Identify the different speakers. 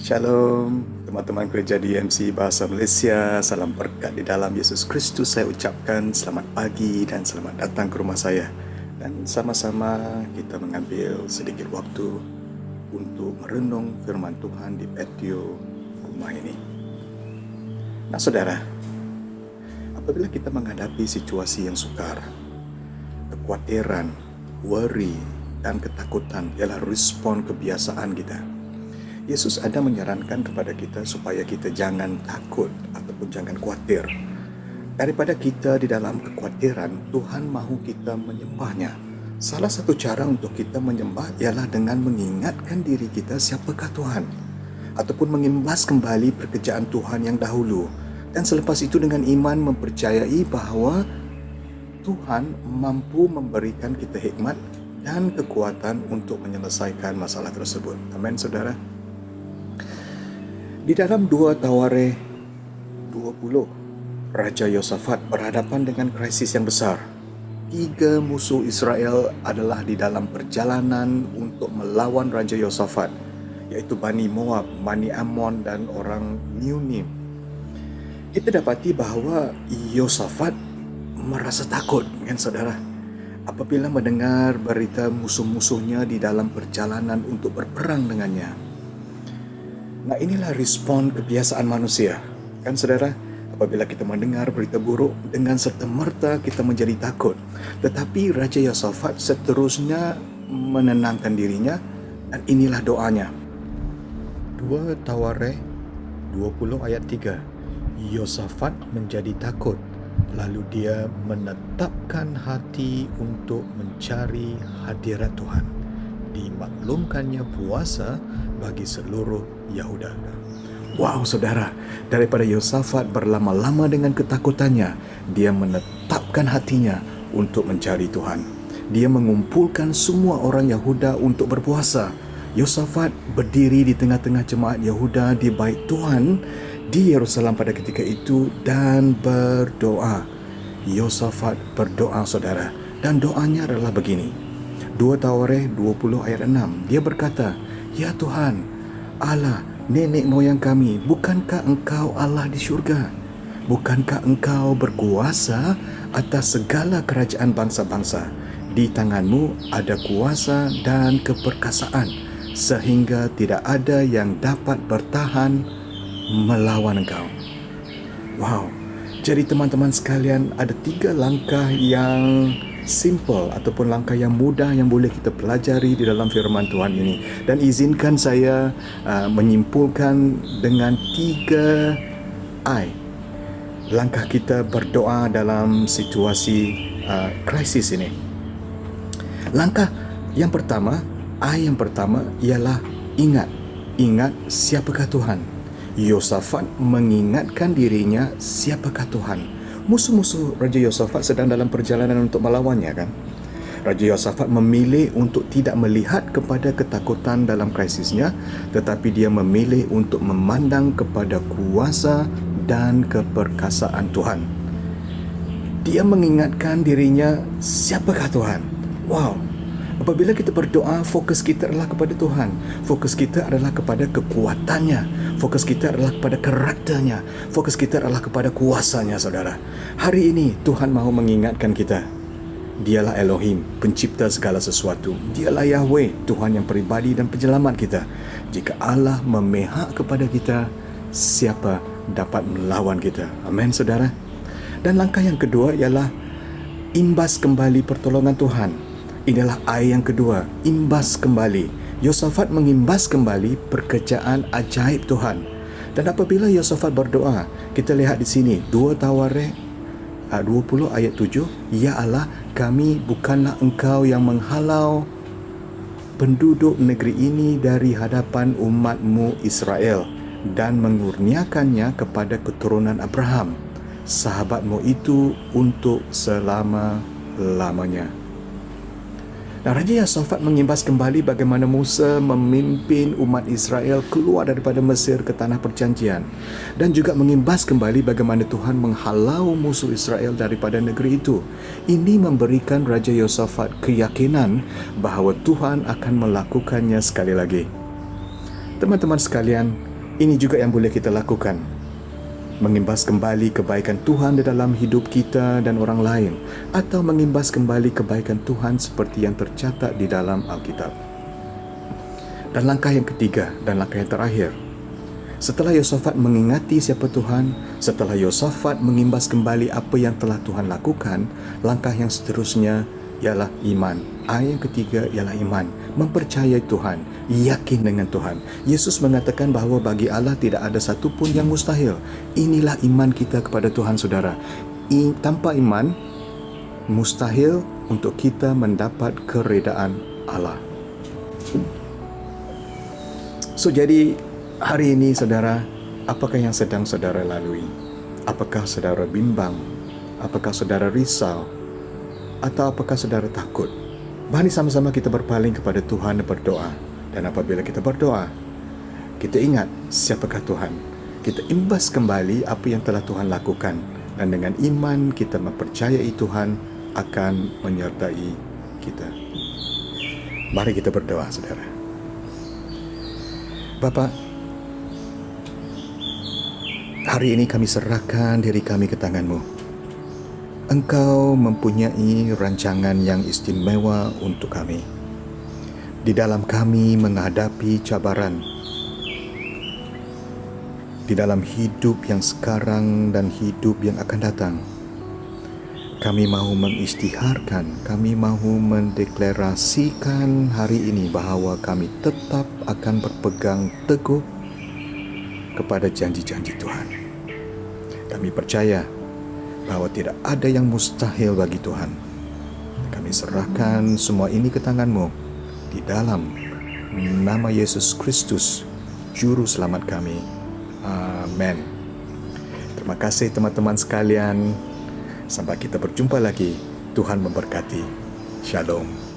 Speaker 1: Shalom, teman-teman gereja DMC Bahasa Malaysia. Salam berkat di dalam Yesus Kristus. Saya ucapkan selamat pagi dan selamat datang ke rumah saya. Dan sama-sama kita mengambil sedikit waktu untuk merenung firman Tuhan di patio rumah ini. Nah saudara, apabila kita menghadapi situasi yang sukar, kekhawatiran, worry, dan ketakutan ialah respon kebiasaan kita. Yesus ada menyarankan kepada kita supaya kita jangan takut ataupun jangan khawatir. Daripada kita di dalam kekhawatiran, Tuhan mahu kita menyembahnya. Salah satu cara untuk kita menyembah ialah dengan mengingatkan diri kita siapakah Tuhan, ataupun mengimbas kembali pekerjaan Tuhan yang dahulu. Dan selepas itu dengan iman mempercayai bahawa Tuhan mampu memberikan kita hikmat dan kekuatan untuk menyelesaikan masalah tersebut. Amin saudara. Di dalam 2 Tawarikh 20, Raja Yosafat berhadapan dengan krisis yang besar. 3 musuh Israel adalah di dalam perjalanan untuk melawan Raja Yosafat, iaitu Bani Moab, Bani Ammon dan orang Meuni. Kita dapati bahawa Yosafat merasa takut, kan saudara, apabila mendengar berita musuh-musuhnya di dalam perjalanan untuk berperang dengannya. Nah, inilah respon kebiasaan manusia, kan saudara? Apabila kita mendengar berita buruk, dengan serta-merta kita menjadi takut. Tetapi Raja Yosafat seterusnya menenangkan dirinya, dan inilah doanya. 2 Tawarikh 20 ayat 3. Yosafat menjadi takut, lalu dia menetapkan hati untuk mencari hadirat Tuhan. Dimaklumkannya puasa bagi seluruh Yahuda. Wow saudara, daripada Yosafat berlama-lama dengan ketakutannya, dia menetapkan hatinya untuk mencari Tuhan. Dia mengumpulkan semua orang Yahuda untuk berpuasa. Yosafat berdiri di tengah-tengah jemaat Yahuda di bait Tuhan di Yerusalem pada ketika itu dan berdoa. Yosafat berdoa saudara, dan doanya adalah begini. 2 Tawarikh 20 ayat 6. Dia berkata, "Ya Tuhan, Allah nenek moyang kami, bukankah Engkau Allah di syurga? Bukankah Engkau berkuasa atas segala kerajaan bangsa-bangsa? Di tangan-Mu ada kuasa dan keperkasaan, sehingga tidak ada yang dapat bertahan melawan Engkau." Wow. Jadi teman-teman sekalian, ada 3 langkah yang simple ataupun langkah yang mudah yang boleh kita pelajari di dalam firman Tuhan ini. Dan izinkan saya menyimpulkan dengan 3 I. Langkah kita berdoa dalam situasi krisis ini. Langkah yang pertama, I yang pertama ialah ingat. Ingat siapakah Tuhan. Yosafat mengingatkan dirinya siapakah Tuhan. Musuh-musuh Raja Yosafat sedang dalam perjalanan untuk melawannya, kan? Raja Yosafat memilih untuk tidak melihat kepada ketakutan dalam krisisnya, tetapi dia memilih untuk memandang kepada kuasa dan keperkasaan Tuhan. Dia mengingatkan dirinya siapakah Tuhan. Wow. Apabila kita berdoa, fokus kita adalah kepada Tuhan. Fokus kita adalah kepada kekuatannya. Fokus kita adalah kepada karakternya. Fokus kita adalah kepada kuasanya, saudara. Hari ini Tuhan mahu mengingatkan kita. Dialah Elohim, pencipta segala sesuatu. Dialah Yahweh, Tuhan yang peribadi dan penyelamat kita. Jika Allah memihak kepada kita, siapa dapat melawan kita? Amin, saudara. Dan langkah yang kedua ialah imbas kembali pertolongan Tuhan. Inilah ayat yang kedua, imbas kembali. Yosafat mengimbas kembali pekerjaan ajaib Tuhan. Dan apabila Yosafat berdoa, kita lihat di sini 2 Tawarikh 20 ayat 7, "Ya Allah, kami bukanlah Engkau yang menghalau penduduk negeri ini dari hadapan umat-Mu Israel dan mengurniakannya kepada keturunan Abraham, sahabat-Mu itu untuk selama-lamanya." Nah, Raja Yosafat mengimbas kembali bagaimana Musa memimpin umat Israel keluar daripada Mesir ke tanah perjanjian, dan juga mengimbas kembali bagaimana Tuhan menghalau musuh Israel daripada negeri itu. Ini memberikan Raja Yosafat keyakinan bahawa Tuhan akan melakukannya sekali lagi. Teman-teman sekalian, Ini juga yang boleh kita lakukan, mengimbas kembali kebaikan Tuhan di dalam hidup kita dan orang lain, atau mengimbas kembali kebaikan Tuhan seperti yang tercatat di dalam Alkitab. Dan langkah yang ketiga dan langkah yang terakhir, setelah Yosafat mengingati siapa Tuhan, setelah Yosafat mengimbas kembali apa yang telah Tuhan lakukan, langkah yang seterusnya ialah iman. Yang ketiga ialah iman, mempercayai Tuhan, yakin dengan Tuhan. Yesus mengatakan bahawa bagi Allah tidak ada satu pun yang mustahil. Inilah iman kita kepada Tuhan, saudara. Tanpa iman, mustahil untuk kita mendapat keredaan Allah. Jadi hari ini, saudara, apakah yang sedang saudara lalui? Apakah saudara bimbang? Apakah saudara risau? Atau apakah saudara takut? Mari sama-sama kita berpaling kepada Tuhan dan berdoa. Dan apabila kita berdoa, kita ingat siapakah Tuhan. Kita imbas kembali apa yang telah Tuhan lakukan. Dan dengan iman kita mempercayai Tuhan akan menyertai kita. Mari kita berdoa, saudara. Bapa, hari ini kami serahkan diri kami ke tangan-Mu. Engkau mempunyai rancangan yang istimewa untuk kami. Di dalam kami menghadapi cabaran, di dalam hidup yang sekarang dan hidup yang akan datang, kami mahu mengisytiharkan, kami mahu mendeklarasikan hari ini bahawa kami tetap akan berpegang teguh kepada janji-janji Tuhan. Kami percaya bahawa tidak ada yang mustahil bagi Tuhan. Kami serahkan semua ini ke tangan-Mu di dalam nama Yesus Kristus, Juru Selamat kami. Amin. Terima kasih teman-teman sekalian. Sampai kita berjumpa lagi. Tuhan memberkati. Shalom.